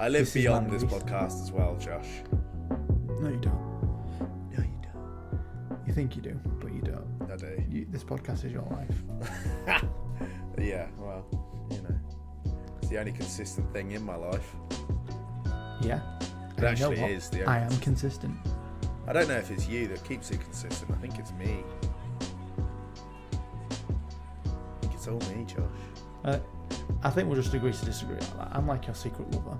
I live This is beyond my this release. podcast as well, Josh. No, you don't. No, you don't. You think you do, but you don't. I do. This podcast is your life. Yeah, well, it's the only consistent thing in my life. Yeah. It And you know actually what? is the only I am consistent. I don't know if it's you that keeps it consistent. I think it's me. I think it's all me, Josh. I think we'll just agree to disagree on that. I'm like your secret lover.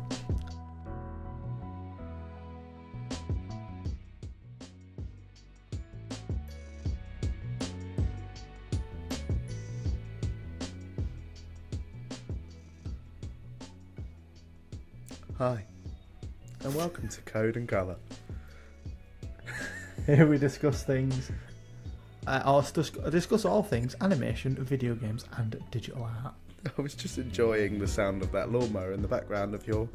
Hi, and welcome to Code and Colour. Here we discuss things. Discuss all things animation, video games, and digital art. I was just enjoying the sound of that lawnmower in the background of your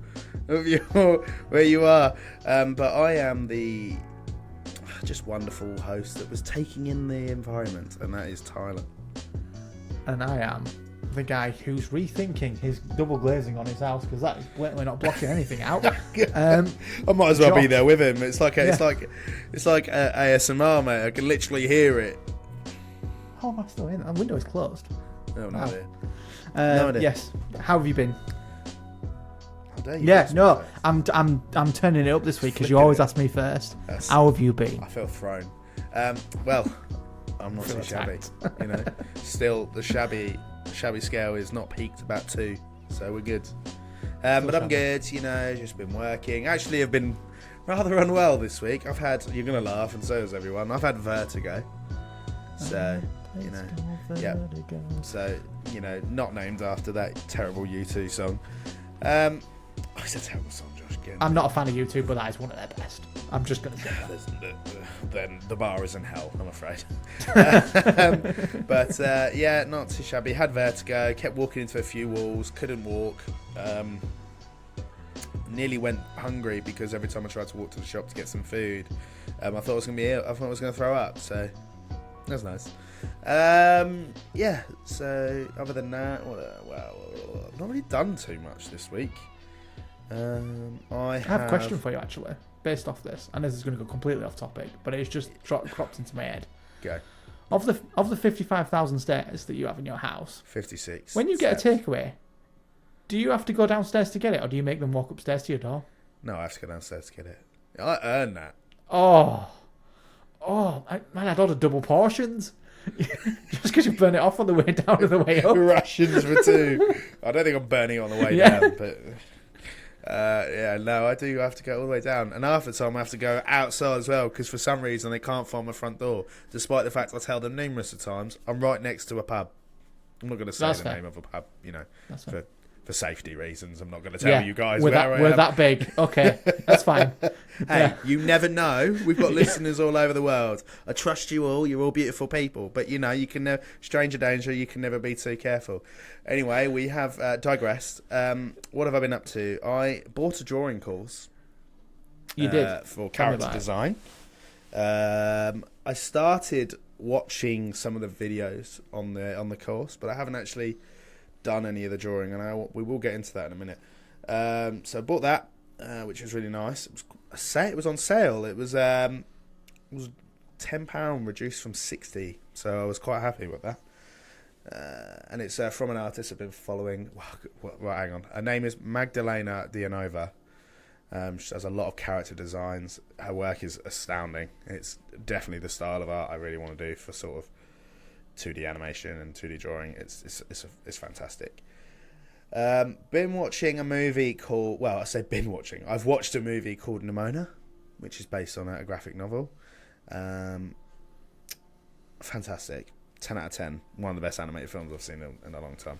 where you are. But I am the just wonderful host that was taking in the environment, and that is Tyler. And I am the guy who's rethinking his double glazing on his house because that is blatantly not blocking anything out. I might as well be Josh. there with him. It's like ASMR, mate. I can literally hear it. How am I still in? The window is closed. Oh, no Wow. idea. No idea. Yes. How have you been? How dare you Yeah, ask me no, first? I'm turning it up this week because you Flipping always it. ask me first. Yes. How have you been? I feel thrown. Well, I'm not Feel too shabby. attacked. Still, the shabby scale is not peaked about 2, so we're good. But I'm good. Just been working. Actually, I've been rather unwell this week. You're gonna laugh, and so has everyone. I've had vertigo. So, yeah. So, not named after that terrible U2 song. It's a terrible song, Josh. Again. I'm not a fan of YouTube, but that is one of their best. I'm just going to say that. Then the bar is in hell, I'm afraid. But yeah, not too shabby. Had vertigo, kept walking into a few walls, couldn't walk. Nearly went hungry because every time I tried to walk to the shop to get some food, I thought I was going to be ill. I thought I was going to throw up. So that's nice. Yeah. So other than that, I've not really done too much this week. I have a question for you, actually, based off this. And this is going to go completely off topic, but it's just cropped into my head. Go. Of the 55,000 stairs that you have in your house, 56. when you get steps. a takeaway, do you have to go downstairs to get it, or do you make them walk upstairs to your door? No, I have to go downstairs to get it. I earn that. I'd order double portions. Just because you burn it off on the way down and the way up. Rations for 2. I don't think I'm burning it on the way down, but no, I do have to go all the way down, and half the time I have to go outside as well because for some reason they can't find my front door, despite the fact I tell them numerous of times I'm right next to a pub. I'm not going to say That's the fair. name of a pub, That's fine. for safety reasons. I'm not going to tell you guys we're where I am. we're that big. Okay, that's fine. Hey, you never know. We've got listeners all over the world. I trust you all. You're all beautiful people. But, you can stranger danger. You can never be too careful. Anyway, we have digressed. What have I been up to? I bought a drawing course. You did. For Tell me character about it. design. I started watching some of the videos on the course, but I haven't actually done any of the drawing, and we will get into that in a minute. So I bought that, which was really nice. It was on sale. It was £10 reduced from £60, so I was quite happy with that. And it's from an artist I've been following. Well, hang on. Her name is Magdalena Dianova. She has a lot of character designs. Her work is astounding. It's definitely the style of art I really want to do for sort of 2D animation and 2D drawing. It's fantastic. Been watching a movie called... Well, I say been watching. I've watched a movie called Nimona, which is based on a graphic novel. Fantastic. 10 out of 10. One of the best animated films I've seen in a long time.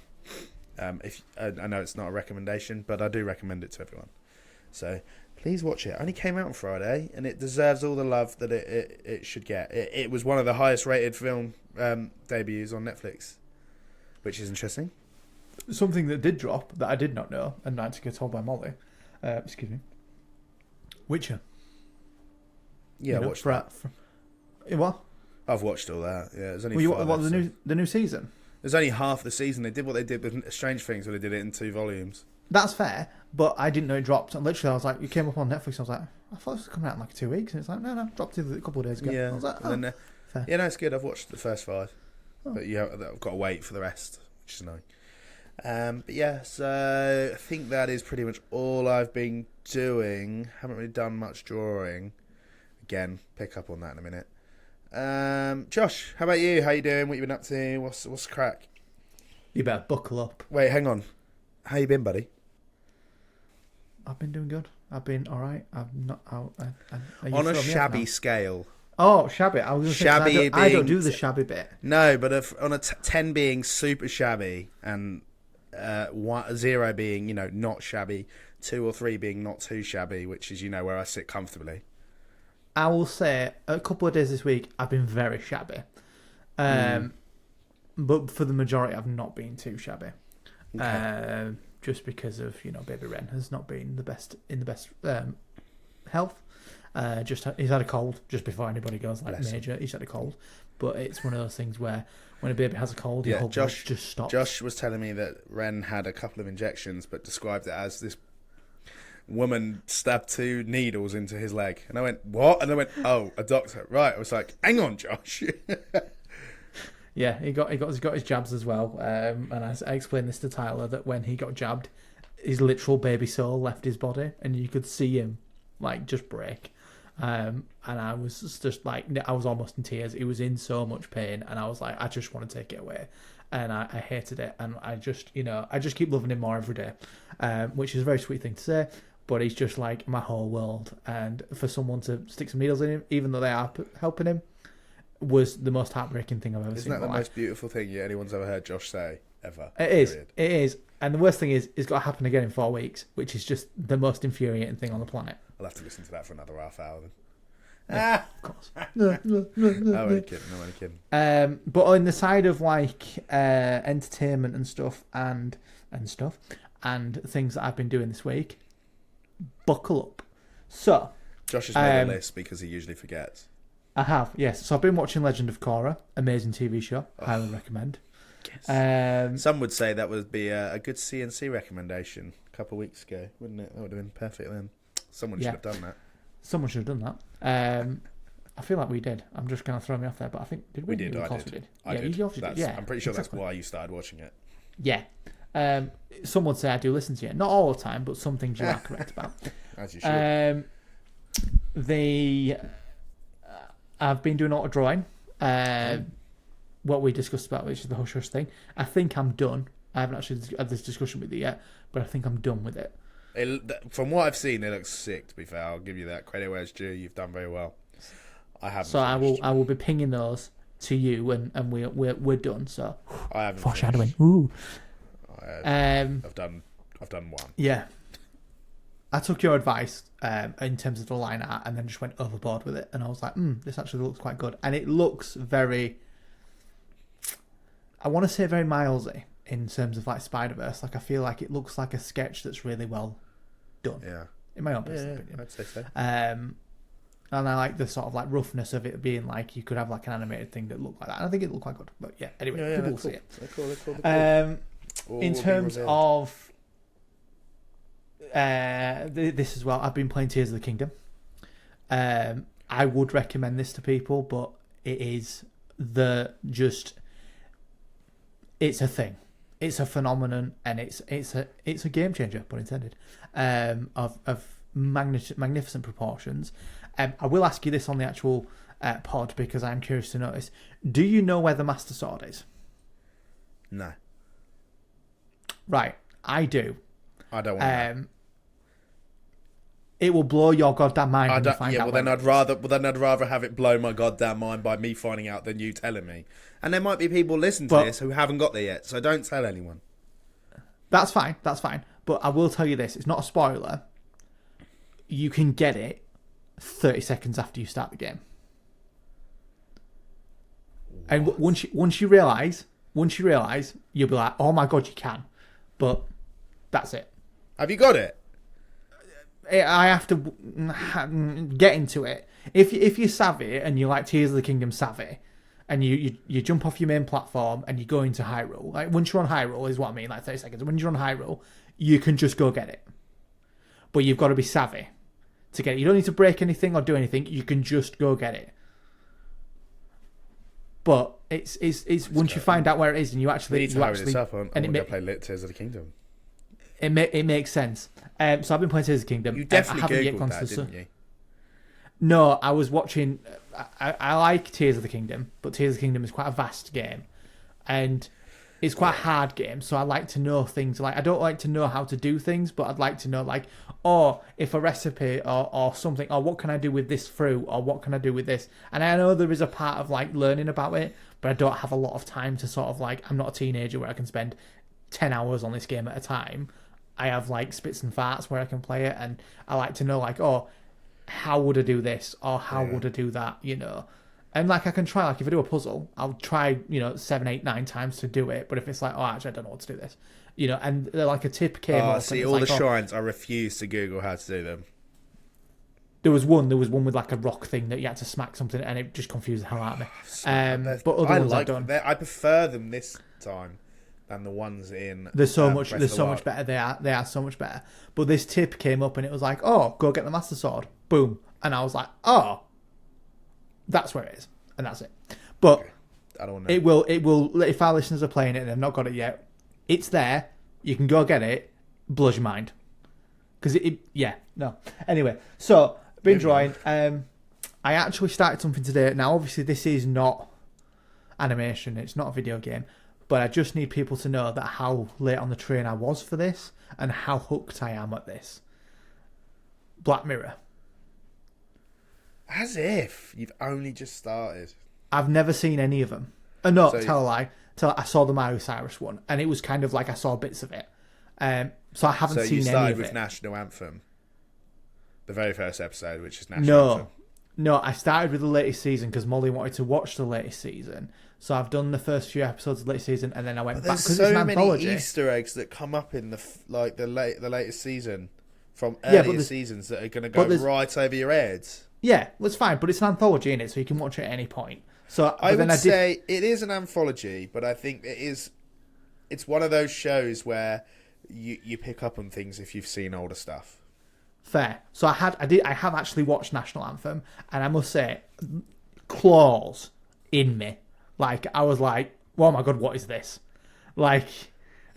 I know it's not a recommendation, but I do recommend it to everyone. So please watch it. It only came out on Friday, and it deserves all the love that it should get. It was one of the highest rated film debuts on Netflix, which is interesting. Something that did drop that I did not know, and I had to get told by Molly. Excuse me. Witcher. Yeah, I watched that. What? I've watched all that. Yeah, there's only the new season? There's only half the season. They did what they did with Strange Things, where they did it in 2 volumes. That's fair, but I didn't know it dropped. And literally, I was like, it came up on Netflix. I was like, I thought it was coming out in like 2 weeks. And it's like, no, dropped it a couple of days ago. Yeah. I was like, And then, fair. yeah, no, it's good. I've watched the first 5. Oh. But yeah, I've got to wait for the rest, which is annoying. But yeah, so I think that is pretty much all I've been doing. Haven't really done much drawing. Again, pick up on that in a minute. Josh, how about you? How you doing? What you been up to? What's the crack? You better buckle up. Wait, hang on. How you been, buddy? I've been doing good. I've been all right. I've not out. On a shabby scale. Oh, shabby. I was going to say, Shabby I don't being- do the shabby bit. No, but on a 10 being super shabby and 0 being, not shabby, 2 or 3 being not too shabby, which is, where I sit comfortably. I will say a couple of days this week I've been very shabby, but for the majority I've not been too shabby. Okay. Just because of baby Ren has not been the best health. He's had a cold just before anybody goes like Bless major. He's had a cold, but it's one of those things where when a baby has a cold, your whole blood just stops. Josh was telling me that Ren had a couple of injections, but described it as this woman stabbed 2 needles into his leg, and I went, "What?" And I went, "Oh, a doctor." Right? I was like, "Hang on, Josh." Yeah, he got his jabs as well, and I explained this to Tyler that when he got jabbed, his literal baby soul left his body, and you could see him like just break. And I was just like, I was almost in tears. He was in so much pain, and I was like, I just want to take it away, and I hated it, and I just keep loving him more every day, which is a very sweet thing to say. But he's just like my whole world, and for someone to stick some needles in him, even though they are helping him, was the most heartbreaking thing I've ever seen. Isn't that the most beautiful thing anyone's ever heard Josh say ever? It is. And the worst thing is, it's got to happen again in 4 weeks, which is just the most infuriating thing on the planet. I'll have to listen to that for another half hour then. Yeah, of course. No, I'm only kidding. But on the side of like entertainment and stuff and things that I've been doing this week, buckle up. So Josh has made a list because he usually forgets. I have, yes. So I've been watching Legend of Korra, amazing TV show. Highly recommend. Yes. Some would say that would be a good CNC recommendation a couple of weeks ago, wouldn't it? That would have been perfect then. Someone should have done that. Someone should have done that. I feel like we did. I'm just going to throw me off there, but I think did we? We did. Of I course did. we did. I yeah, did. You obviously did. Yeah, I'm pretty sure exactly. that's why you started watching it. Yeah. Some would say I do listen to it. Not all the time, but some things you are correct about. As you should. I've been doing a lot of drawing. What we discussed about, which is the hush hush thing. I think I'm done. I haven't actually had this discussion with you yet, but I think I'm done with it. From what I've seen, it looks sick. To be fair, I'll give you that credit where it's due. You've done very well. I haven't. So I will be pinging those to you, and we're done. So I haven't. Foreshadowing. Ooh. I've done one. Yeah. I took your advice in terms of the line art and then just went overboard with it. And I was like, this actually looks quite good. And it looks very, I want to say very Milesy in terms of like Spider-Verse. Like I feel like it looks like a sketch that's really well done. Yeah. In my own personal opinion. I'd say so. And I like the sort of like roughness of it being like you could have like an animated thing that looked like that. And I think it looked quite good. But yeah, anyway, people will see it. They're cool. In terms of this as well, I've been playing Tears of the Kingdom. I would recommend this to people, but it is it's a thing. It's a phenomenon, and it's a game changer, pun intended, of magnificent proportions. I will ask you this on the actual pod because I'm curious to notice. Do you know where the Master Sword is? No. Right, I do. I don't want to know. It will blow your goddamn mind when you find out. Then I'd rather have it blow my goddamn mind by me finding out than you telling me. And there might be people listening to this who haven't got there yet, so don't tell anyone. That's fine. But I will tell you this: it's not a spoiler. You can get it 30 seconds after you start the game. What? And once you realise, you'll be like, "Oh my god, you can!" But that's it. Have you got it? I have to get into it. If you're savvy and you like Tears of the Kingdom savvy, and you jump off your main platform and you go into Hyrule. Like once you're on Hyrule is what I mean, like 30 seconds. When you're on Hyrule, you can just go get it. But you've got to be savvy to get it. You don't need to break anything or do anything. You can just go get it. But it's once you find out where it is and you actually... We need to hurry this up. I want to it play Tears of the Kingdom. It makes sense. So I've been playing Tears of the Kingdom. You definitely I haven't yet Googled gone that, to didn't you? No, I was watching... I like Tears of the Kingdom, but Tears of the Kingdom is quite a vast game. And it's quite a hard game, so I like to know things. Like I don't like to know how to do things, but I'd like to know, like, or if a recipe or something, or what can I do with this fruit, or what can I do with this. And I know there is a part of, like, learning about it, but I don't have a lot of time to sort of, like... I'm not a teenager where I can spend 10 hours on this game at a time. I have, like, spits and farts where I can play it, and I like to know, like, oh... how would I do this or how would I do that, you know? And like I can try, like if I do a puzzle, I'll try, 7, 8, 9 times to do it. But if it's like, oh, actually I don't know what to do this, and like a tip came up. See, all the shrines, I refuse to Google how to do them. There was one with like a rock thing that you had to smack something, and it just confused the hell out of me. But other ones I've done. I prefer them this time than the ones in. They're so much better. They are so much better. But this tip came up, and it was like, oh, go get the Master Sword. Boom. And I was like, oh, that's where it is. And that's it. But okay. I don't know. It will, if our listeners are playing it and they've not got it yet, it's there. You can go get it. Blows your mind. Because Anyway, so, been enjoying. I actually started something today. Now, obviously, this is not animation. It's not a video game. But I just need people to know that how late on the train I was for this and how hooked I am at this. Black Mirror. As if you've only just started. I've never seen any of them. Tell a lie. I saw the Miley Cyrus one, and it was kind of like I saw bits of it. So I haven't seen any of it. So you started with National Anthem, the very first episode, which is National Anthem. No, I started with the latest season because Molly wanted to watch the latest season. So I've done the first few episodes of the latest season, and then I went back because it's an anthology. There's so many Easter eggs that come up in the latest season from earlier seasons that are going to go right over your heads. Yeah, well, it's fine, but it's an anthology in it, so you can watch it at any point. So I would say it is an anthology, but I think it's one of those shows where you pick up on things if you've seen older stuff. Fair. So I have actually watched National Anthem, and I must say, claws in me. Like I was like, oh my god, what is this? Like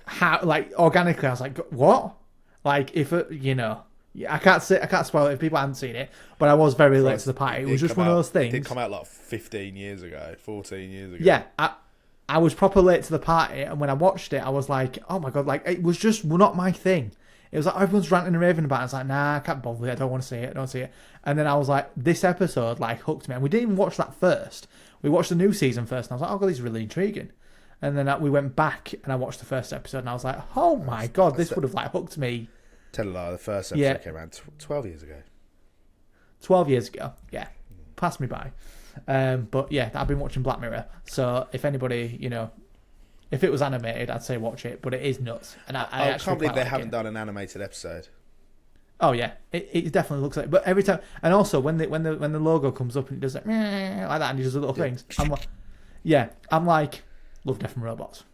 how? Like organically, I was like, what? Like if I can't spoil it if people haven't seen it, but I was very late to the party. It was just one of those things. It did come out like 15 years ago, 14 years ago. Yeah, I was proper late to the party, and when I watched it, I was like, oh my god, like it was just not my thing. It was like everyone's ranting and raving about it. I was like, nah, I can't bother with it. I don't want to see it. I don't see it. And then I was like, this episode like hooked me. And we didn't even watch that first. We watched the new season first, and I was like, oh god, this is really intriguing. And then we went back and I watched the first episode, and I was like, oh my god, this would have like hooked me. Tell a lie, the first episode came around 12 years ago. 12 years ago, yeah. Passed me by. But yeah, I've been watching Black Mirror. So if anybody, if it was animated, I'd say watch it. But it is nuts. And I can't believe they haven't done an animated episode. Oh yeah, it definitely looks like it. But every time, and also when the logo comes up and it does like that, and he does the little things, I'm like, love Death and Robots.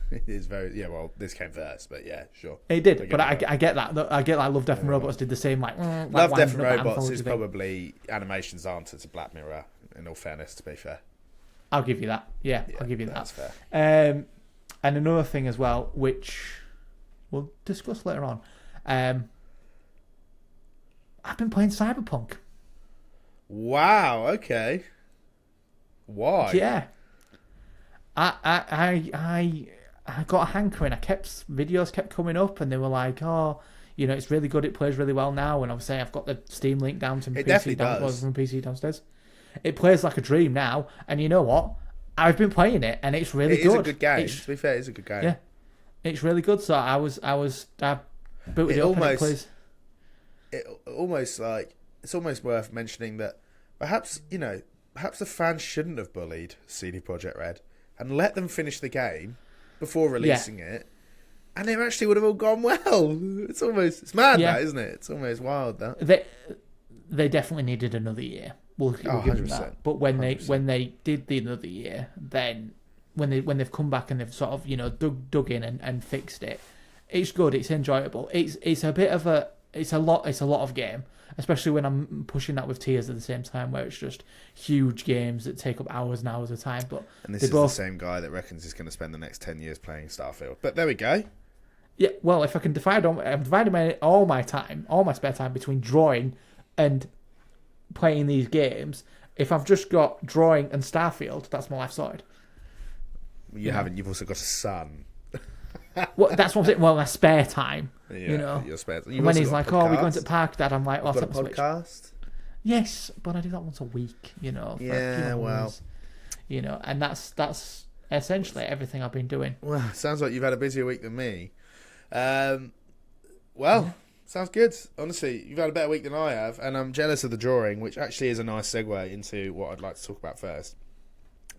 It is very well. This came first, but yeah, sure. It did, but I get that. I get like Love, Death and Robots did the same. Love, Death and Robots is probably animation's answer to Black Mirror. In all fairness, to be fair, I'll give you that. Yeah, I'll give you that. That's fair. And another thing as well, which we'll discuss later on. I've been playing Cyberpunk. Wow. Okay. Why? Yeah. I got a hankering. Videos kept coming up, and they were like, "Oh, it's really good. It plays really well now." And obviously, I've got the Steam link down to my PC downstairs. From PC downstairs. It plays like a dream now, and you know what? I've been playing it, and it's really good. It's a good game. To be fair, it's a good game. Yeah, it's really good. So I booted it up, and it plays. It's almost worth mentioning that perhaps the fans shouldn't have bullied CD Projekt Red and let them finish the game before releasing it, and it actually would have all gone well. It's mad, that, isn't it? It's almost wild, that. They definitely needed another year. We'll give them 100%. that. But when 100%. they did the another year, then when they've come back and they've sort of dug in and fixed it, it's good. It's enjoyable. It's a bit of a lot of game, especially when I'm pushing that with tiers at the same time, where it's just huge games that take up hours and hours of time. But and this is the same guy that reckons he's going to spend the next 10 years playing Starfield. But there we go. Yeah, well, if I can I'm dividing all my spare time between drawing and playing these games. If I've just got drawing and Starfield, that's my life sorted. You've also got a son. Well, that's what I'm saying. Well, my spare time. Yeah, your spare time. When he's like, "Oh, we're going to the park, Dad," I'm like, "Well, I'll got a take the Switch." podcast? Yes, but I do that once a week. For a few hours, and that's essentially everything I've been doing. Well, sounds like you've had a busier week than me. Sounds good. Honestly, you've had a better week than I have, and I'm jealous of the drawing, which actually is a nice segue into what I'd like to talk about first.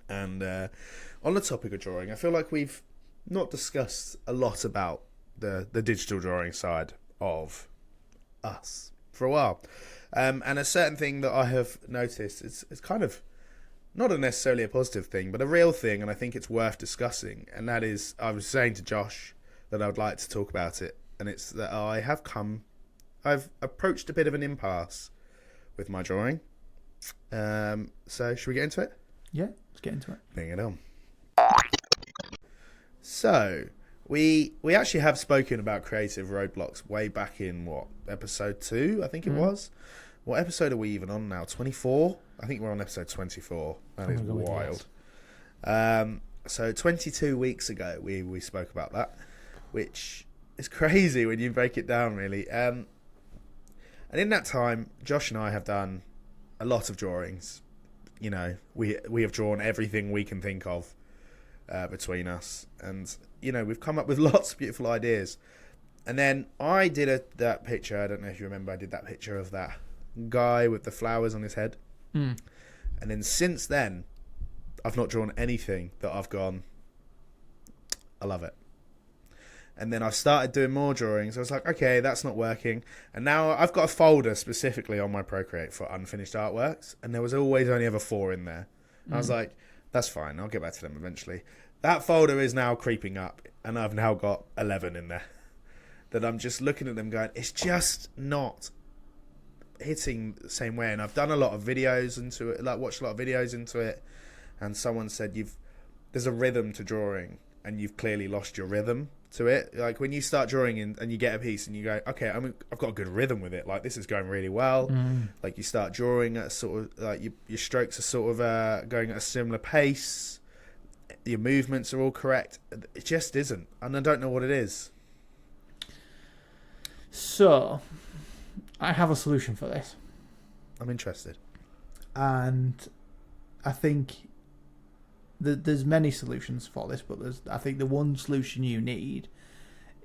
And on the topic of drawing, I feel like we've not discussed a lot about the digital drawing side of us for a while. And a certain thing that I have noticed, it's kind of not necessarily a positive thing, but a real thing, and I think it's worth discussing. And that is, I was saying to Josh that I would like to talk about it, and it's that I've approached a bit of an impasse with my drawing. So should we get into it? Yeah, let's get into it. Bring it on. So we actually have spoken about creative roadblocks way back in episode 2, I think it was. What episode are we even on now? 24? I think we're on episode 24. That is wild. So 22 weeks ago we spoke about that, which is crazy when you break it down, really. And in that time, Josh and I have done a lot of drawings. We have drawn everything we can think of between us, and we've come up with lots of beautiful ideas. And then I did that picture. I don't know if you remember. I did that picture of that guy with the flowers on his head. And then since then, I've not drawn anything that I've gone, I love it. And then I've started doing more drawings. I was like, okay, that's not working. And now I've got a folder specifically on my Procreate for unfinished artworks, and there was always only ever 4 in there. I was like, that's fine, I'll get back to them eventually. That folder is now creeping up, and I've now got 11 in there. That I'm just looking at them going, it's just not hitting the same way. And I've done a lot of videos into it, watched a lot of videos into it, and someone said there's a rhythm to drawing, and you've clearly lost your rhythm to it. Like when you start drawing and you get a piece and you go, okay, I've got a good rhythm with it. Like this is going really well. Like you start drawing at sort of like your strokes are sort of going at a similar pace. Your movements are all correct. It just isn't, and I don't know what it is. So, I have a solution for this. I'm interested. And I think there's many solutions for this, but I think the one solution you need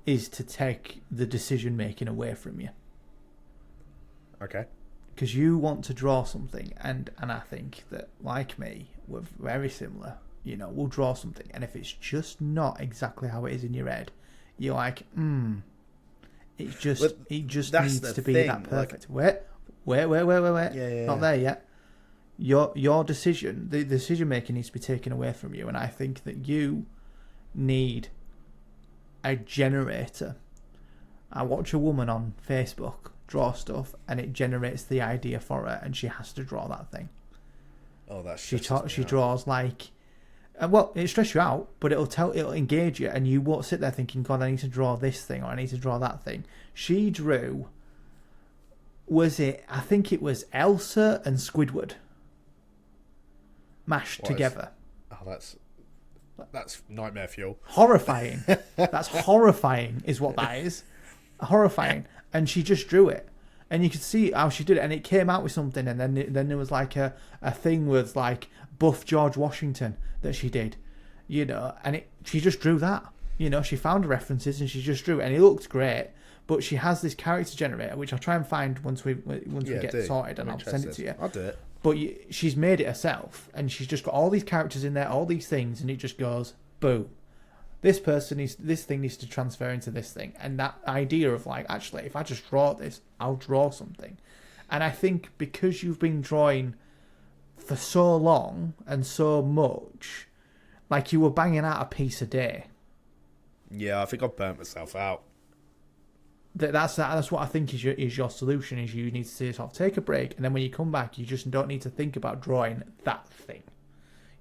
is to take the decision making away from you. Okay. Because you want to draw something, and I think that, like me, we're very similar. We'll draw something, and if it's just not exactly how it is in your head, you're like, it just needs to be that perfect. Like, wait. Yeah. Not there yet. Your decision, the decision making needs to be taken away from you, and I think that you need a generator. I watch a woman on Facebook draw stuff, and it generates the idea for her, and she has to draw that thing. Oh, that's she draws like, well, it'll stress you out, but it'll engage you, and you won't sit there thinking, God, I need to draw this thing or I need to draw that thing. She drew. I think it was Elsa and Squidward mashed together. Oh, that's nightmare fuel. Horrifying. That's horrifying is what that is. Horrifying. And she just drew it. And you could see how she did it. And it came out with something. And then there was like a thing with like buff George Washington that she did. And she just drew that. She found references and she just drew it. And it looked great. But she has this character generator, which I'll try and find once we get sorted, and I'll send it to you. I'll do it. But she's made it herself, and she's just got all these characters in there, all these things, and it just goes, boom. This thing needs to transfer into this thing. And that idea of like, actually, if I just draw this, I'll draw something. And I think because you've been drawing for so long and so much, like you were banging out a piece a day. Yeah, I think I've burnt myself out. That's what I think is your solution. Is you need to sort of take a break, and then when you come back, you just don't need to think about drawing that thing.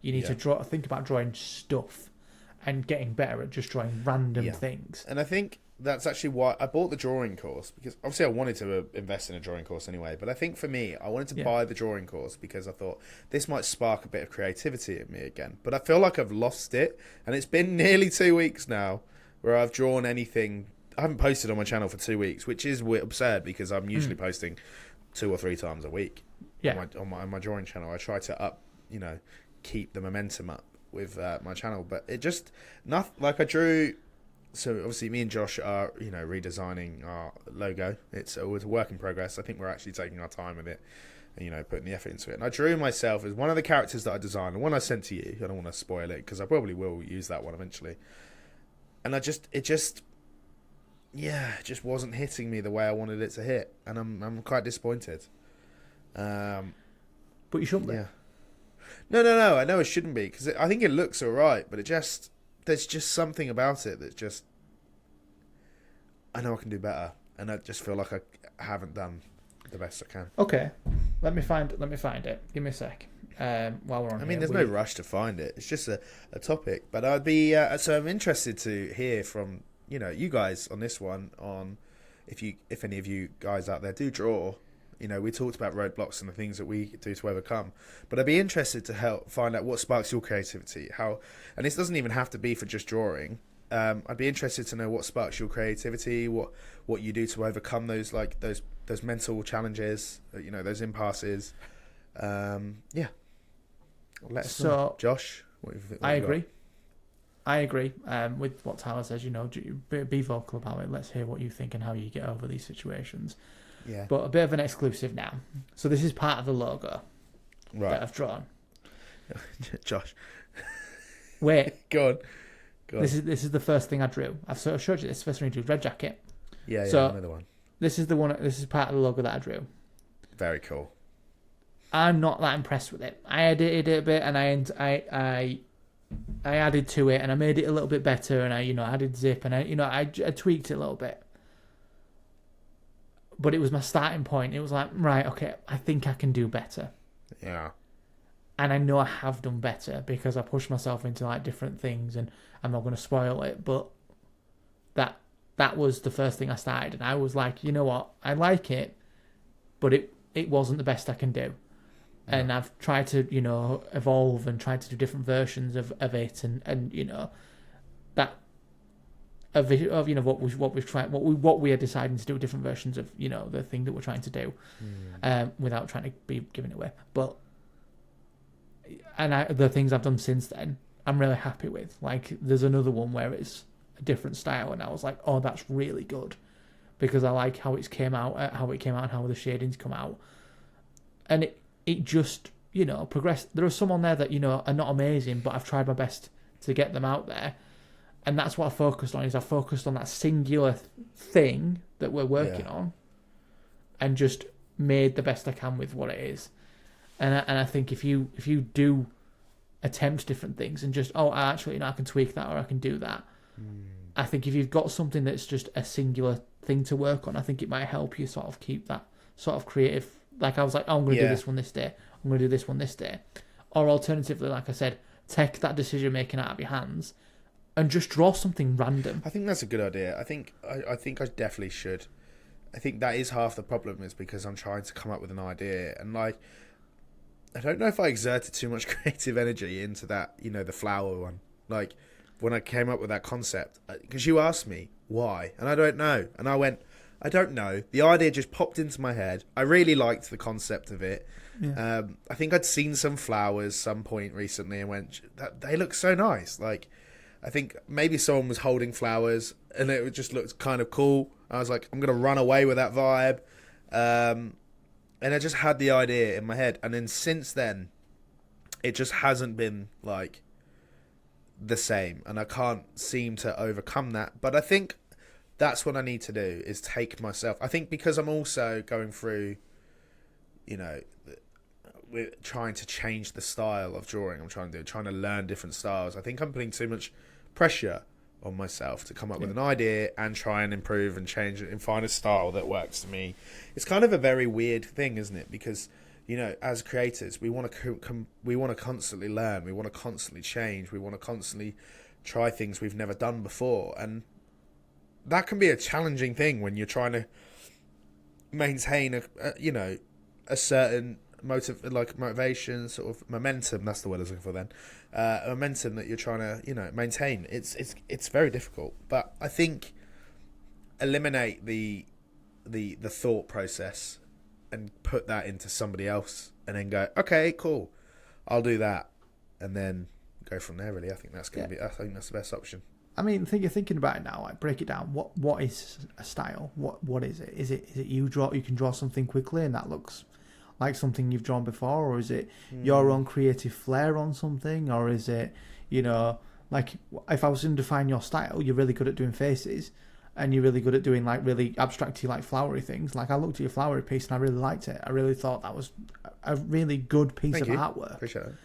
You need to think about drawing stuff and getting better at just drawing random things. And I think that's actually why I bought the drawing course, because obviously I wanted to invest in a drawing course anyway. But I think for me, I wanted to buy the drawing course because I thought this might spark a bit of creativity in me again. But I feel like I've lost it, and it's been nearly 2 weeks now where I've drawn anything. I haven't posted on my channel for 2 weeks, which is absurd because I'm usually posting 2 or 3 times a week on my drawing channel. I try to keep the momentum up with my channel, but it just I drew. So obviously me and Josh are redesigning our logo. It's a work in progress. I think we're actually taking our time with it and putting the effort into it. And I drew myself as one of the characters that I designed, the one I sent to you. I don't want to spoil it because I probably will use that one eventually. And it just wasn't hitting me the way I wanted it to hit, and I'm quite disappointed. But you shouldn't be. Yeah. No. I know it shouldn't be, because I think it looks all right, but there's just something about it that just, I know I can do better, and I just feel like I haven't done the best I can. Okay, let me find it. Give me a sec. While we're on, there's no rush to find it. It's just a topic, but I'd be so I'm interested to hear from you guys on this one, on if any of you guys out there do draw. We talked about roadblocks and the things that we do to overcome, but I'd be interested to help find out what sparks your creativity. And this doesn't even have to be for just drawing. I'd be interested to know what sparks your creativity, what you do to overcome those mental challenges, those impasses. Let us know. Josh, what I agree. I agree with what Tyler says. Be vocal about it. Let's hear what you think and how you get over these situations. Yeah. But a bit of an exclusive now. So this is part of the logo that I've drawn. Josh. Wait. Go on. This is the first thing I drew. I've sort of showed you this. First thing I drew, red jacket. Yeah, so another one. This is the one. This is part of the logo that I drew. Very cool. I'm not that impressed with it. I edited it a bit, and I added to it, and I made it a little bit better, and I added zip, and I tweaked it a little bit. But it was my starting point. It was like, right, okay, I think I can do better. Yeah. And I know I have done better because I pushed myself into like different things, and I'm not going to spoil it, but that was the first thing I started, and I was like, you know what, I like it, but it wasn't the best I can do. Yeah. And I've tried to, evolve and tried to do different versions of it, and that what we are deciding to do, different versions of the thing that we're trying to do, without trying to be giving it away. But the things I've done since then, I'm really happy with. Like, there's another one where it's a different style, and I was like, oh, that's really good, because I like how it came out, and how the shadings come out, and it just progressed. There are some on there that are not amazing, but I've tried my best to get them out there. And that's what I focused on. I focused on that singular thing that we're working on, and just made the best I can with what it is. And I think if you do attempt different things and just I can tweak that, or I can do that. I think if you've got something that's just a singular thing to work on, I think it might help you sort of keep that sort of creative. Like I was like, I'm going to do this one this day. I'm going to do this one this day. Or alternatively, like I said, take that decision making out of your hands and just draw something random. I think that's a good idea. I think I definitely should. I think that is half the problem, is because I'm trying to come up with an idea, and like, I don't know if I exerted too much creative energy into that, the flower one. Like, when I came up with that concept, because you asked me why, and I don't know, and I went, I don't know. The idea just popped into my head. I really liked the concept of it. Yeah. I think I'd seen some flowers some point recently and went, they look so nice. Like, I think maybe someone was holding flowers and it just looked kind of cool. I was like, I'm going to run away with that vibe. And I just had the idea in my head. And then since then, it just hasn't been like the same. And I can't seem to overcome that. But I think that's what I need to do, is take myself. I think because I'm also going through, with trying to change the style of drawing I'm trying to learn different styles. I think I'm putting too much pressure on myself to come up with an idea and try and improve and change it and find a style that works for me. It's kind of a very weird thing, isn't it? Because, you know, as creators, we want to constantly learn, we want to constantly change, we want to constantly try things we've never done before, and that can be a challenging thing when you're trying to maintain a certain motivation, sort of momentum. That's the word I was looking for then. Momentum that you're trying to, maintain. It's very difficult. But I think eliminate the thought process and put that into somebody else, and then go, okay, cool, I'll do that, and then go from there. Really, I think that's I think that's the best option. I mean, you're thinking about it now. Like, break it down. What is a style? What is it? Is it you can draw something quickly and that looks like something you've drawn before, or is it your own creative flair on something, or is it, like, if I was to define your style, you're really good at doing faces, and you're really good at doing like really abstracty, like flowery things. Like, I looked at your flowery piece and I really liked it. I really thought that was a really good piece of artwork. Appreciate it.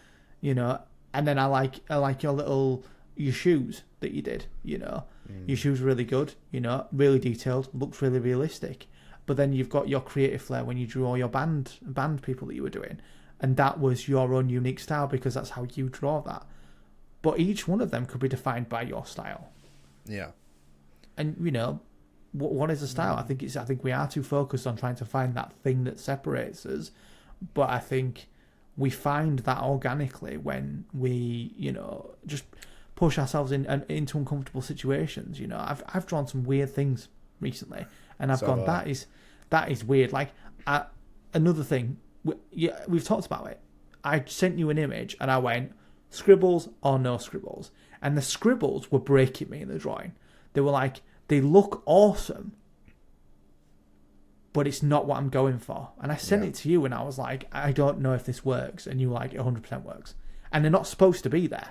And then I like your shoes that you did. Your shoes were really good. Really detailed, looks really realistic. But then you've got your creative flair when you drew all your band people that you were doing, and that was your own unique style because that's how you draw that. But each one of them could be defined by your style. Yeah. And what is a style? I think we are too focused on trying to find that thing that separates us. But I think we find that organically when we just push ourselves into uncomfortable situations. I've drawn some weird things recently, and I've gone, that is weird. Like, another thing, we've talked about it. I sent you an image and I went, scribbles or no scribbles, and the scribbles were breaking me in the drawing. They were like, they look awesome, but it's not what I'm going for. And I sent it to you and I was like, I don't know if this works, and you were like, 100% works, and they're not supposed to be there.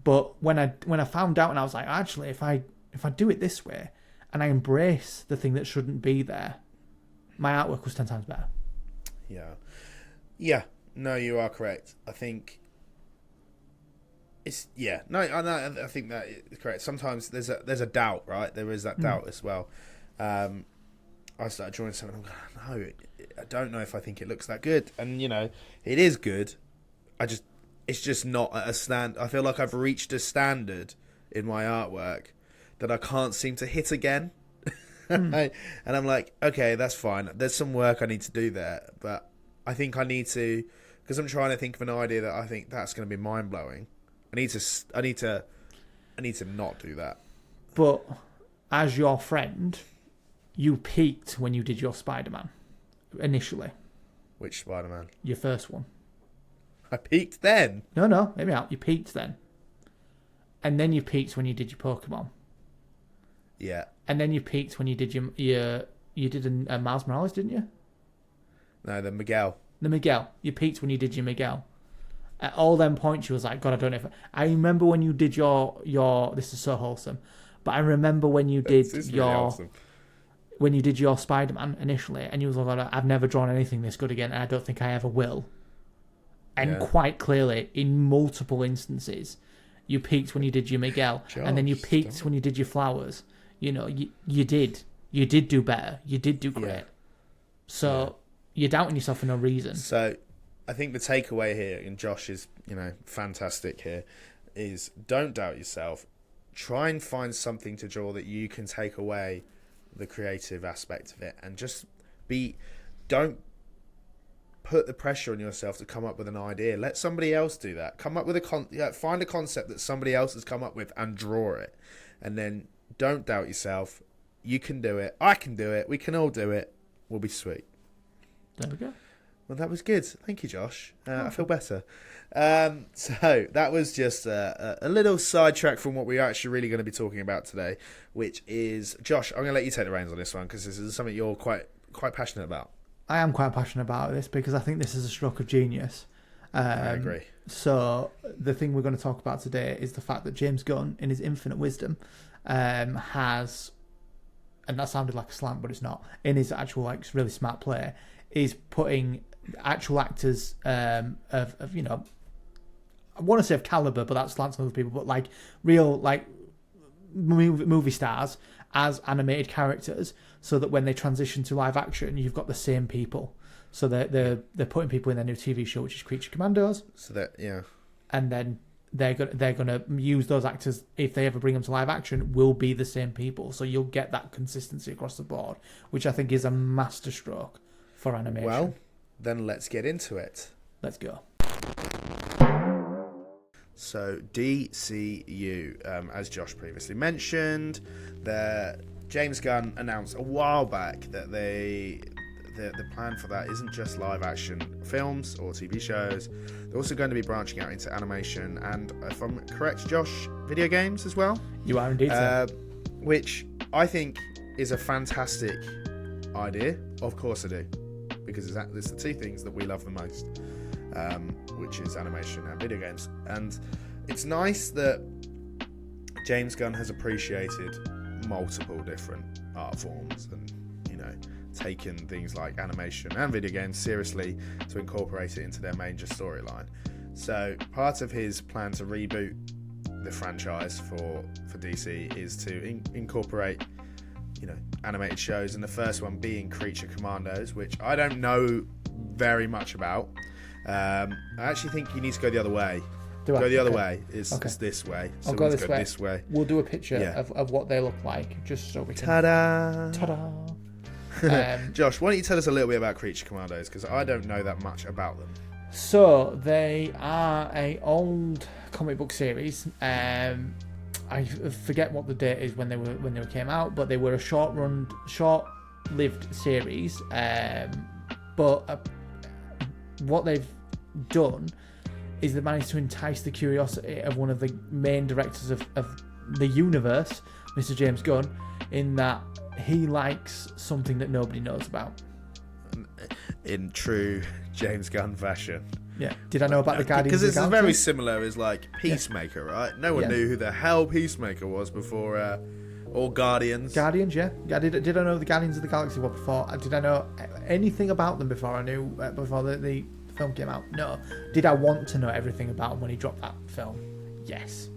But when I found out, and I was like, actually, if I do it this way and I embrace the thing that shouldn't be there, my artwork was 10 times better. Yeah. No, you are correct. I think it's I think that is correct. Sometimes there's a doubt, right? There is that doubt as well. I started drawing something. I'm going, no, I don't know if I think it looks that good, and it is good. It's just not at a stand. I feel like I've reached a standard in my artwork that I can't seem to hit again. And I'm like, okay, that's fine. There's some work I need to do there, but I think I need to, because I'm trying to think of an idea that I think that's going to be mind blowing. I need to not do that. But as your friend, you peaked when you did your Spider-Man initially. Which Spider-Man? Your first one. I peaked then? No, hear me out. You peaked then. And then you peaked when you did your Pokemon. Yeah. And then you peaked when you did you did a Miles Morales, didn't you? No, the Miguel. The Miguel. You peaked when you did your Miguel. At all them points, you was like, God, I don't know if... I remember when you did your... This is so wholesome. But I remember when you did your... Really awesome. When you did your Spider-Man initially, and you was like, I've never drawn anything this good again, and I don't think I ever will. And quite clearly, in multiple instances, you peaked when you did your Miguel, and then you peaked when you did your flowers. You did do better. You did do great. So you're doubting yourself for no reason. So I think the takeaway here, and Josh is, fantastic here, is don't doubt yourself. Try and find something to draw that you can take away the creative aspect of it, and just don't put the pressure on yourself to come up with an idea. Let somebody else do that. Come up with find a concept that somebody else has come up with and draw it, and then don't doubt yourself. You can do it. I can do it. We can all do it. We'll be sweet. There we go. Well, that was good. Thank you, Josh. I feel better. So that was just a little sidetrack from what we're actually really going to be talking about today, which is, Josh, I'm going to let you take the reins on this one because this is something you're quite passionate about. I am quite passionate about this because I think this is a stroke of genius. I agree. So the thing we're going to talk about today is the fact that James Gunn, in his infinite wisdom, has and that sounded like a slant, but it's not, in his actual like really smart play, is putting actual actors of you know, I want to say of caliber, but that's slants on other people, but like real like movie stars as animated characters, so that when they transition to live action, you've got the same people. So they're putting people in their new TV show, which is Creature Commandos. So that and then they're gonna use those actors, if they ever bring them to live action, will be the same people. So you'll get that consistency across the board, which I think is a masterstroke for animation. Well, then let's get into it. Let's go. So DCU, as Josh previously mentioned, James Gunn announced a while back that the plan for that isn't just live action films or TV shows. They're also going to be branching out into animation and, if I'm correct, Josh, video games as well. You are indeed. Which I think is a fantastic idea. Of course I do, because it's the two things that we love the most, which is animation and video games. And it's nice that James Gunn has appreciated multiple different art forms and, you know, taken things like animation and video games seriously to incorporate it into their major storyline. So part of his plan to reboot the franchise for DC is to incorporate, you know, animated shows, and the first one being Creature Commandos, which I don't know very much about. I actually think you need to go the other way. Go the other way. It's this way. So I'll go this way. This way. We'll do a picture of what they look like, just so we can... Ta-da! Ta-da! Josh, why don't you tell us a little bit about Creature Commandos, because I don't know that much about them. So they are a old comic book series. I forget what the date is when they came out, but they were a short-lived series. But what they've done is they managed to entice the curiosity of one of the main directors of the universe, Mr. James Gunn, in that he likes something that nobody knows about. In true James Gunn fashion. Yeah. Did I know about the Guardians Because of it's the Galaxy? very similar as like Peacemaker, right? No one knew who the hell Peacemaker was before, or Guardians. Guardians, yeah. Did I know the Guardians of the Galaxy were before? Did I know anything about them before I knew before the film came out? No. Did I want to know everything about them when he dropped that film? Yes.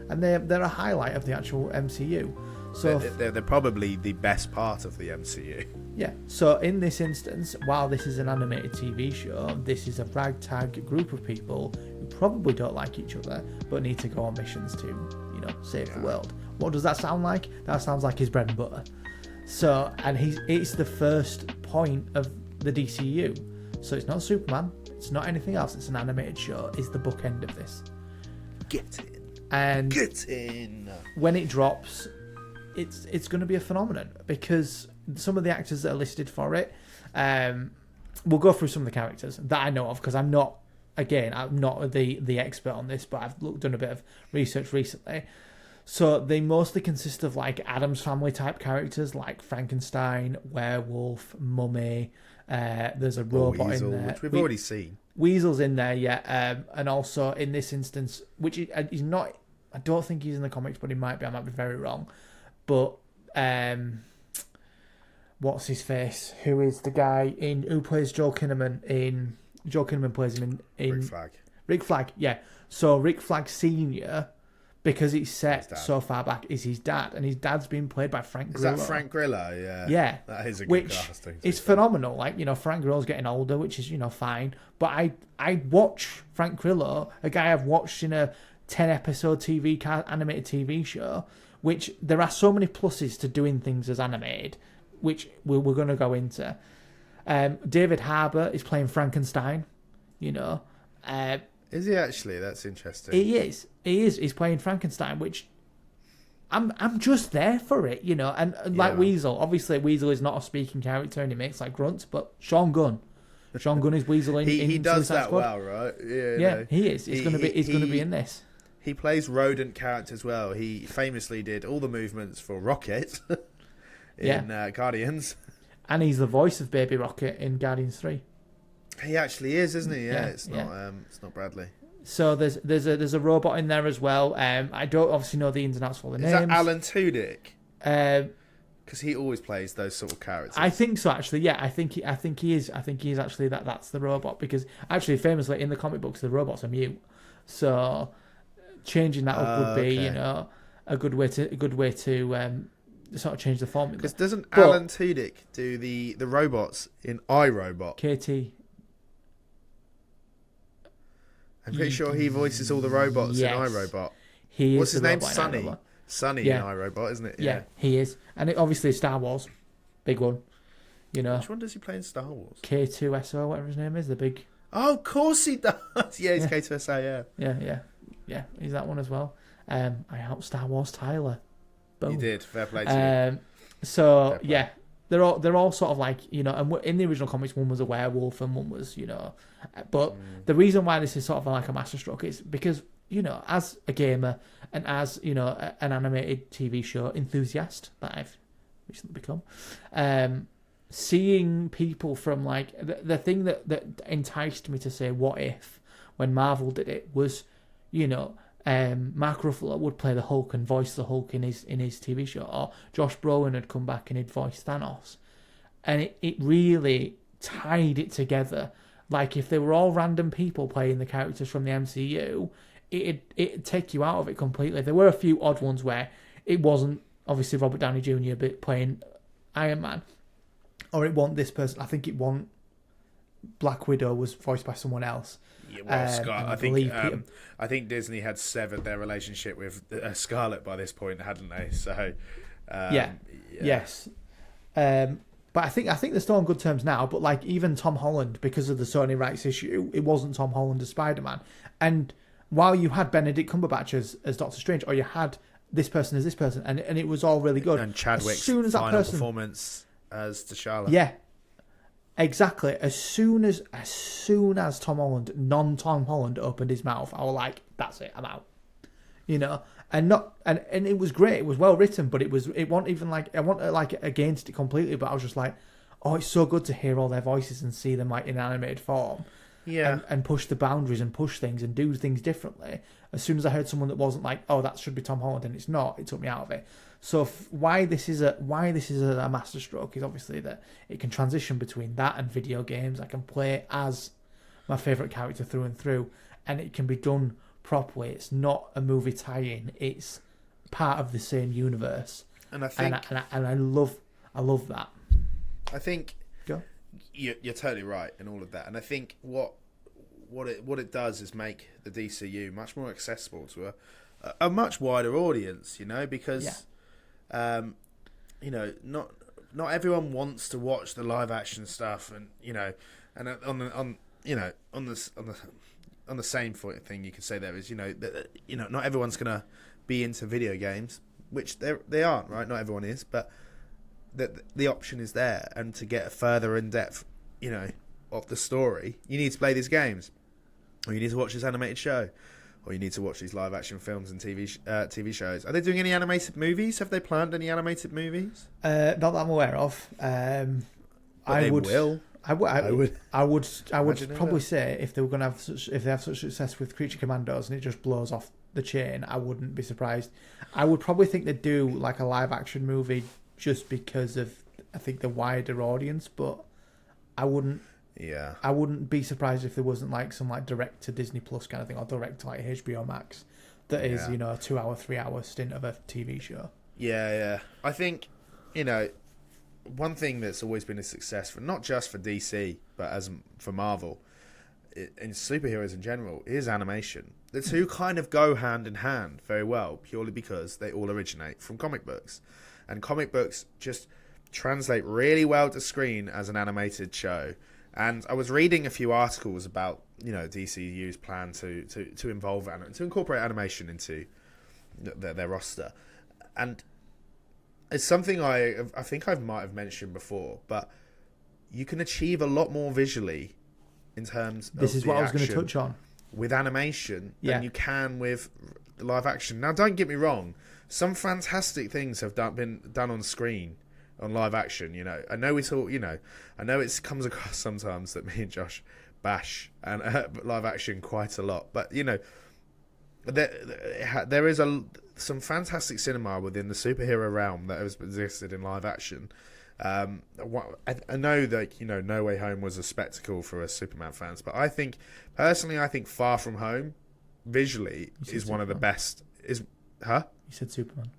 And they're a highlight of the actual MCU. So they're probably the best part of the MCU. Yeah. So in this instance, while this is an animated TV show, this is a ragtag group of people who probably don't like each other, but need to go on missions to, you know, save the world. What does that sound like? That sounds like his bread and butter. So, and it's the first point of the DCU. So it's not Superman. It's not anything else. It's an animated show. It's the bookend of this. Get in. And get in. When it drops, it's going to be a phenomenon, because some of the actors that are listed for it, we'll go through some of the characters that I know of, because I'm not the expert on this, but I've done a bit of research recently. So they mostly consist of like Addams Family type characters, like Frankenstein, werewolf, mummy. There's a robot Weasel, in there, which we've already seen. Weasel's in there, yeah. And also in this instance, which he's not, I don't think he's in the comics, but he might be. I might be very wrong. But what's his face? Who is the guy who plays Joel Kinnaman Joel Kinnaman plays him in Rick Flag. Rick Flag, yeah. So Rick Flag Senior, because it's set so far back, is his dad, and his dad's been played by Frank Grillo. Is that Frank Grillo? Yeah. Yeah. That is a good casting. It's phenomenal. Like, you know, Frank Grillo's getting older, which is, you know, fine. But I watch Frank Grillo, a guy I've watched in a 10-episode animated TV show, which there are so many pluses to doing things as animated, which we're going to go into. David Harbour is playing Frankenstein, you know. Is he actually? That's interesting. He is. He's playing Frankenstein, which I'm just there for it, you know. And like Weasel, obviously Weasel is not a speaking character and he makes like grunts, but Sean Gunn is Weasel in he does Suicide that Squad. well, right? Yeah, no. He is. He's going to be in this. He plays rodent characters well. He famously did all the movements for Rocket in Guardians. And he's the voice of Baby Rocket in Guardians 3. He actually is, isn't he? Yeah, it's not Bradley. So there's a robot in there as well. I don't obviously know the ins and outs for the names. Is that Alan Tudyk? Because he always plays those sort of characters. I think so, actually. Yeah, I think he is. I think he is actually that's the robot, because actually, famously in the comic books, the robots are mute. So changing that up would be, okay. a good way to sort of change the formula. Because doesn't Alan Tudyk do the robots in iRobot? KT. I'm pretty sure he voices all the robots in iRobot. He is. What's his name? Sonny. Sonny in iRobot, isn't it? Yeah, he is. And obviously Star Wars, big one. Which one does he play in Star Wars? K2SO, whatever his name is, the big. Oh, of course he does. Yeah, he's K2SO. Yeah. He's that one as well. I helped Star Wars Tyler. Boom. You did. Fair play to you. So yeah, they're all sort of like, and in the original comics, one was a werewolf and one was, but the reason why this is sort of like a masterstroke is because, as a gamer and as, an animated TV show enthusiast that I've recently become, seeing people from like the thing that enticed me to say what if when Marvel did it was, Mark Ruffalo would play the Hulk and voice the Hulk in his TV show, or Josh Brolin had come back and he'd voice Thanos, and it really tied it together. Like if they were all random people playing the characters from the MCU, it'd take you out of it completely. There were a few odd ones where it wasn't obviously Robert Downey Jr. but playing Iron Man, or it wasn't this person. I think it wasn't Black Widow was voiced by someone else. Yeah, well, Scott, I think Disney had severed their relationship with Scarlett by this point, hadn't they? So, yes. But I think they're still on good terms now. But like even Tom Holland, because of the Sony rights issue, it wasn't Tom Holland as Spider-Man. And while you had Benedict Cumberbatch as Doctor Strange, or you had this person as this person, and it was all really good. And Chadwick's final performance as T'Challa. Yeah. Exactly. As soon as Tom Holland, non-Tom Holland, opened his mouth, I was like, "That's it, I'm out." And it was great. It was well written, but it wasn't even like I wasn't like against it completely. But I was just like, "Oh, it's so good to hear all their voices and see them like in animated form." Yeah. And push the boundaries and push things and do things differently. As soon as I heard someone that wasn't like, "Oh, that should be Tom Holland," and it's not, it took me out of it. So why this is a masterstroke is obviously that it can transition between that and video games. I can play as my favourite character through and through, and it can be done properly. It's not a movie tie-in. It's part of the same universe. And I think, and I love that. I think Go. You're totally right in all of that, and I think what it does is make the DCU much more accessible to a much wider audience. Because. Not everyone wants to watch the live action stuff, and on the same thing you could say there is not everyone's gonna be into video games, which they aren't, right? Not everyone is, but the option is there, and to get a further in depth, of the story, you need to play these games, or you need to watch this animated show. Or you need to watch these live-action films and TV shows. Are they doing any animated movies? Have they planned any animated movies? Not that I'm aware of. I would probably say if they were going to have such success with Creature Commandos and it just blows off the chain, I wouldn't be surprised. I would probably think they'd do like a live-action movie just because of I think the wider audience, but I wouldn't. Yeah, I wouldn't be surprised if there wasn't like some like direct to Disney Plus kind of thing, or direct to like HBO Max that is, a 2-hour, 3-hour stint of a TV show. Yeah. I think, one thing that's always been a success for not just for DC but for Marvel and superheroes in general is animation. The two kind of go hand in hand very well, purely because they all originate from comic books, and comic books just translate really well to screen as an animated show. And I was reading a few articles about, DCU's plan to involve to incorporate animation into their roster, and it's something I think I might have mentioned before. But you can achieve a lot more visually in terms of this is what I was going to touch on with animation than you can with live action. Now, don't get me wrong; some fantastic things have been done on screen. On live action, I know it's all, I know it comes across sometimes that me and Josh bash and live action quite a lot, but there is some fantastic cinema within the superhero realm that has existed in live action. I know that No Way Home was a spectacle for us Superman fans, but I think Far From Home visually is one of the best. You said Superman.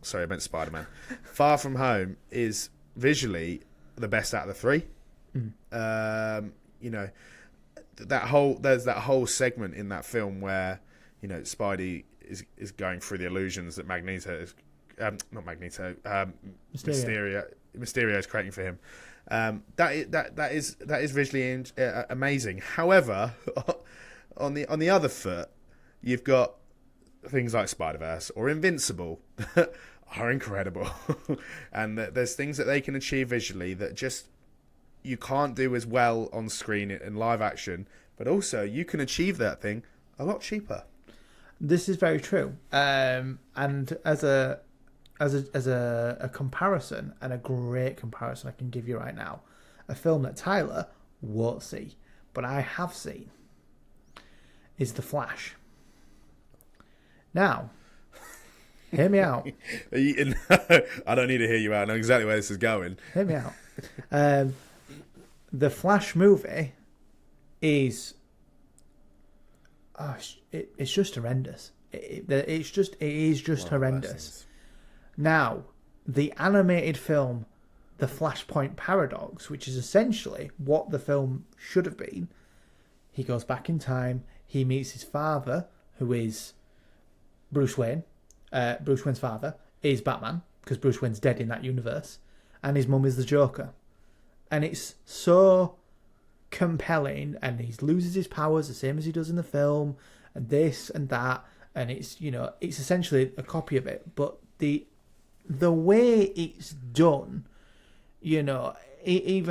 Sorry, I meant Spider-Man. Far From Home is visually the best out of the three. There's that whole segment in that film where Spidey is going through the illusions that Magneto is not Magneto, Mysterio is creating for him. That is visually amazing. However, on the other foot, you've got things like Spider-Verse or Invincible are incredible, and there's things that they can achieve visually that just you can't do as well on screen in live action. But also, you can achieve that thing a lot cheaper. This is very true, and as a comparison, and a great comparison I can give you right now, a film that Tyler won't see, but I have seen, is The Flash. Now, hear me out. I don't need to hear you out. I know exactly where this is going. Hear me out. The Flash movie is... it's just horrendous. It is just horrendous. Lessons. Now, the animated film, The Flashpoint Paradox, which is essentially what the film should have been, he goes back in time, he meets his father, who is Bruce Wayne. Bruce Wayne's father is Batman, because Bruce Wayne's dead in that universe, and his mum is the Joker. And it's so compelling, and he loses his powers the same as he does in the film, and this and that, and it's essentially a copy of it, but the way it's done, even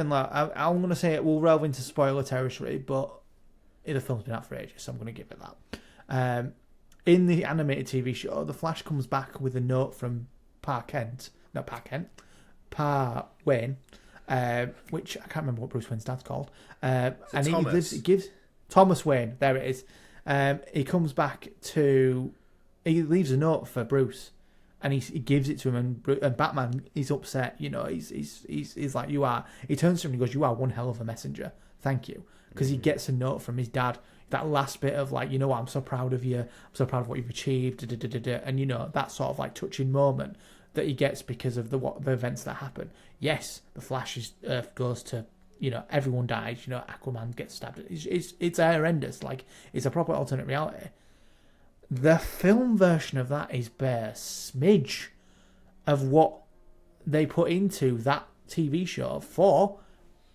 like I'm going to say it will delve into spoiler territory, but the film's been out for ages, so I'm going to give it that. In the animated TV show, the Flash comes back with a note from Pa Wayne, which I can't remember what Bruce Wayne's dad's called, and he gives Thomas Wayne. There it is. He comes back he leaves a note for Bruce. And he gives it to him, and Batman is upset. He's like, you are. He turns to him and he goes, "You are one hell of a messenger. Thank you." Because he gets a note from his dad. That last bit of like, I'm so proud of you. I'm so proud of what you've achieved. And that sort of like touching moment that he gets because of the events that happen. Yes, the Flash's Earth goes to, everyone dies. Aquaman gets stabbed. It's horrendous. Like, it's a proper alternate reality. The film version of that is bare smidge of what they put into that TV show for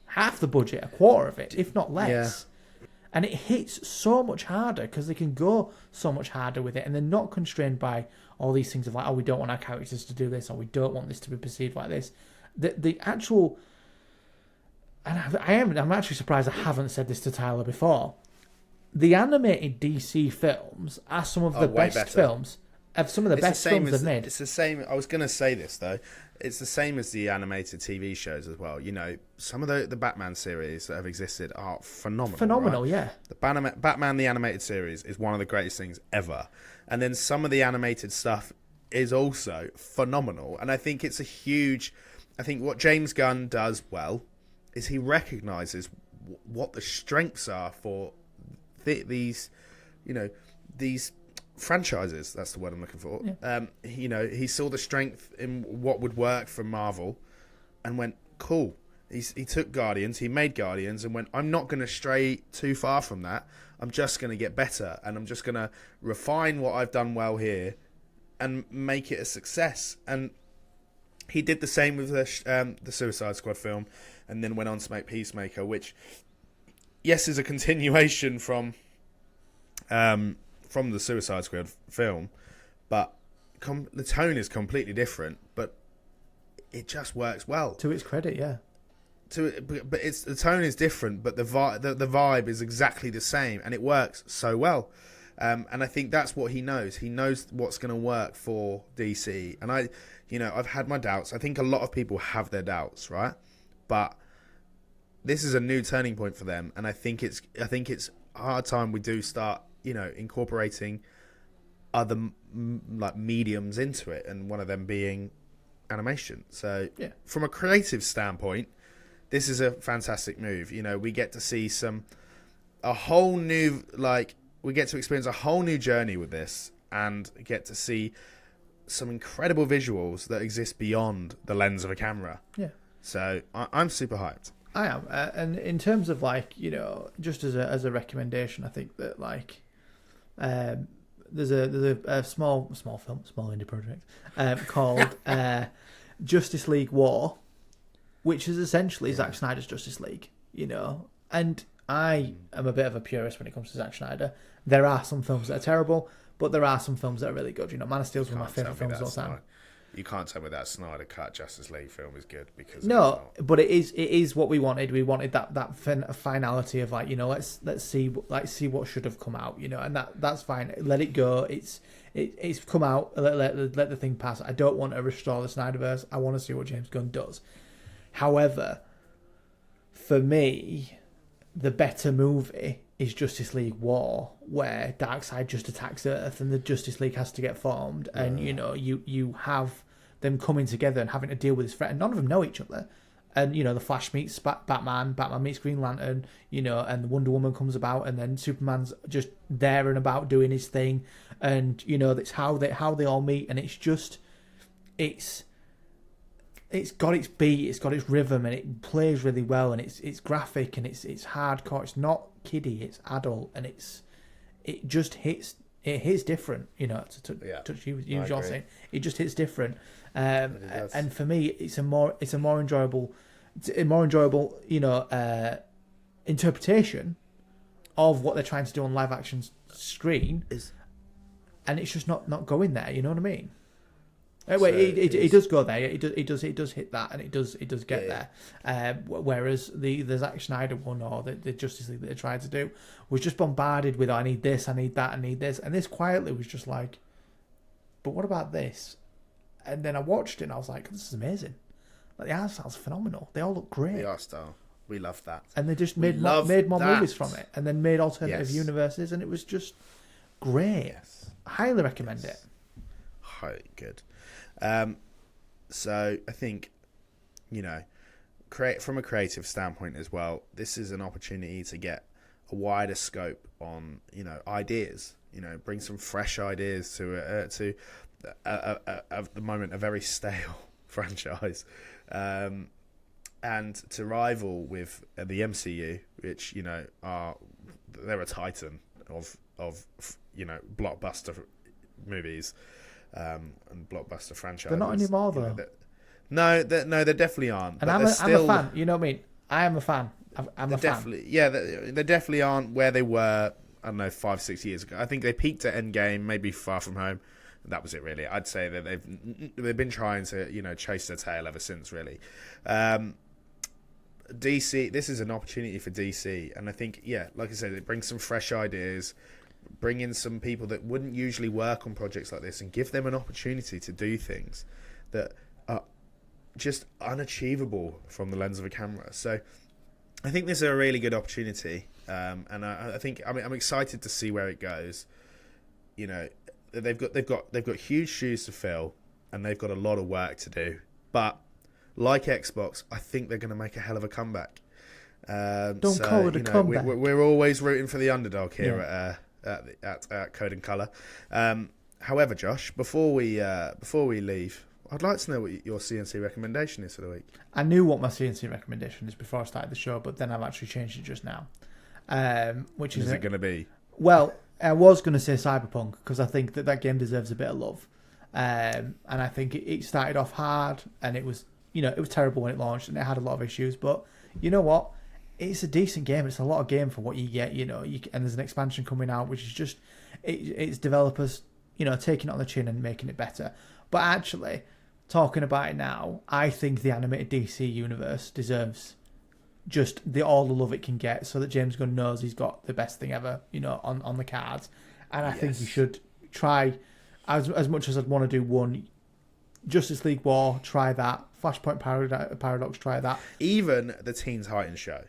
half the budget, a quarter of it, if not less. Yeah. And it hits so much harder because they can go so much harder with it, and they're not constrained by all these things of like, we don't want our characters to do this, or we don't want this to be perceived like this. The actual... And I'm actually surprised I haven't said this to Tyler before. The animated DC films are some of the best films. Some of the best films they've made. It's the same. I was going to say this though. It's the same as the animated TV shows as well. Some of the Batman series that have existed are phenomenal. Phenomenal, right? Yeah. The Batman the animated series is one of the greatest things ever, and then some of the animated stuff is also phenomenal. And I think it's I think what James Gunn does well is he recognises what the strengths are for these franchises. That's the word I'm looking for. Yeah. He saw the strength in what would work for Marvel and went, cool. He took Guardians, he made Guardians and went, I'm not going to stray too far from that. I'm just going to get better, and I'm just going to refine what I've done well here and make it a success. And he did the same with the Suicide Squad film, and then went on to make Peacemaker, which, yes, is a continuation from the Suicide Squad film, but the tone is completely different. But it just works well. To its credit, yeah. But the tone is different, but the vibe is exactly the same, and it works so well. And I think that's what he knows. He knows what's going to work for DC. And I've had my doubts. I think a lot of people have their doubts, right? But this is a new turning point for them, and I think it's a hard time we do start, incorporating other like mediums into it, and one of them being animation. So from a creative standpoint, this is a fantastic move. You know, we get to see a whole new, like, we get to experience a whole new journey with this, and get to see some incredible visuals that exist beyond the lens of a camera. Yeah. So I'm super hyped. I am, and in terms of, like, you know, just as a recommendation, I think that, like, there's a small film, small indie project called Justice League War, which is essentially Zack Snyder's Justice League, you know. And I am a bit of a purist when it comes to Zack Snyder. There are some films that are terrible, but there are some films that are really good. You know, Man of Steel is one of my favourite films of all time. You can't tell me that Snyder cut Justice League film is good, because but it is what we wanted. We wanted that finality of, like, you know, let's see what should have come out, you know, and that's fine. Let it go. It's come out. Let the thing pass. I don't want to restore the Snyderverse. I want to see what James Gunn does. However, for me, the better movie is Justice League War, where Darkseid just attacks Earth and the Justice League has to get formed, and you know, you have them coming together and having to deal with this threat, and none of them know each other. And, you know, the Flash meets Batman meets Green Lantern, you know, and the Wonder Woman comes about, and then Superman's just there and about doing his thing, and, you know, that's how they all meet, and it's got its beat, it's got its rhythm, and it plays really well, and it's graphic, and it's hardcore. It's not kiddie, it's adult, and it just hits different. You know, to touch you're saying, it just hits different. And for me, it's a more enjoyable, you know, interpretation of what they're trying to do on live action screen, and it's just not going there. You know what I mean? It does go there. It does hit that, and it does get there. Whereas the Zack Snyder one, or the Justice League that they tried to do, was just bombarded with, I need this, I need that, I need this, and this quietly was just like, but what about this? And then I watched it, and I was like, this is amazing. Like, the art style's phenomenal. They all look great. The art style, we love that. And they just made more movies from it, and then made alternative universes, and it was just great. Yes. I highly recommend it. Highly good. So I think, you know, from a creative standpoint as well, this is an opportunity to get a wider scope on, you know, ideas. You know, bring some fresh ideas to at the moment a very stale franchise, and to rival with the MCU, which, you know, they're a titan of you know, blockbuster movies. And blockbuster franchises. They're not anymore, though. They definitely aren't. And I'm a fan. You know what I mean? I am a fan. I'm a fan. Yeah, they definitely aren't where they were, I don't know, 5-6 years ago. I think they peaked at Endgame, maybe Far From Home. That was it, really. I'd say that they've been trying to, you know, chase their tail ever since, really. DC, this is an opportunity for DC, and I think, like I said, it brings some fresh ideas. Bring in some people that wouldn't usually work on projects like this, and give them an opportunity to do things that are just unachievable from the lens of a camera. So I think this is a really good opportunity, and I think I'm excited to see where it goes. You know, they've got huge shoes to fill, and they've got a lot of work to do. But like Xbox, I think they're going to make a hell of a comeback. Don't call it a comeback. We're always rooting for the underdog here at Code and Colour. However, Josh, before we leave, I'd like to know what your CNC recommendation is for the week. I knew what my CNC recommendation is before I started the show, but then I've actually changed it just now. Which is it going to be? Well, I was going to say Cyberpunk, because I think that game deserves a bit of love. And I think it started off hard, and it was terrible when it launched, and it had a lot of issues. But you know what? It's a decent game. It's a lot of game for what you get, you know. And there's an expansion coming out, which is just it's developers, you know, taking it on the chin and making it better. But actually, talking about it now, I think the animated DC universe deserves just all the love it can get, so that James Gunn knows he's got the best thing ever, you know, on the cards. And I think he should try, as much as I'd want to do one, Justice League War, try that. Flashpoint Paradox, try that. Even the Teen Titans show.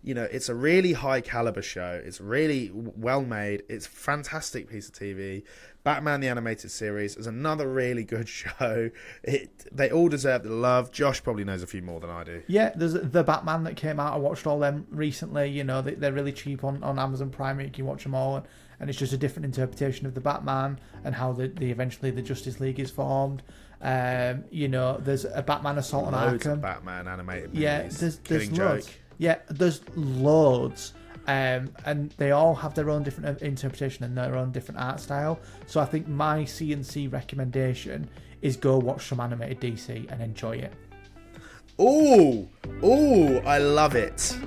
You know, it's a really high caliber show. It's really well made. It's a fantastic piece of TV. Batman the Animated Series is another really good show. They all deserve the love. Josh probably knows a few more than I do. Yeah, there's the Batman that came out. I watched all them recently. You know, they're really cheap on Amazon Prime. You can watch them all, and it's just a different interpretation of the Batman and how eventually the Justice League is formed. You know, there's a Batman Assault on Loads Arkham. of Batman animated movies. Yeah, there's Killing loads. Joke. Yeah, there's loads. And they all have their own different interpretation and their own different art style. So I think my C&C recommendation is go watch some animated DC and enjoy it. Ooh, I love it.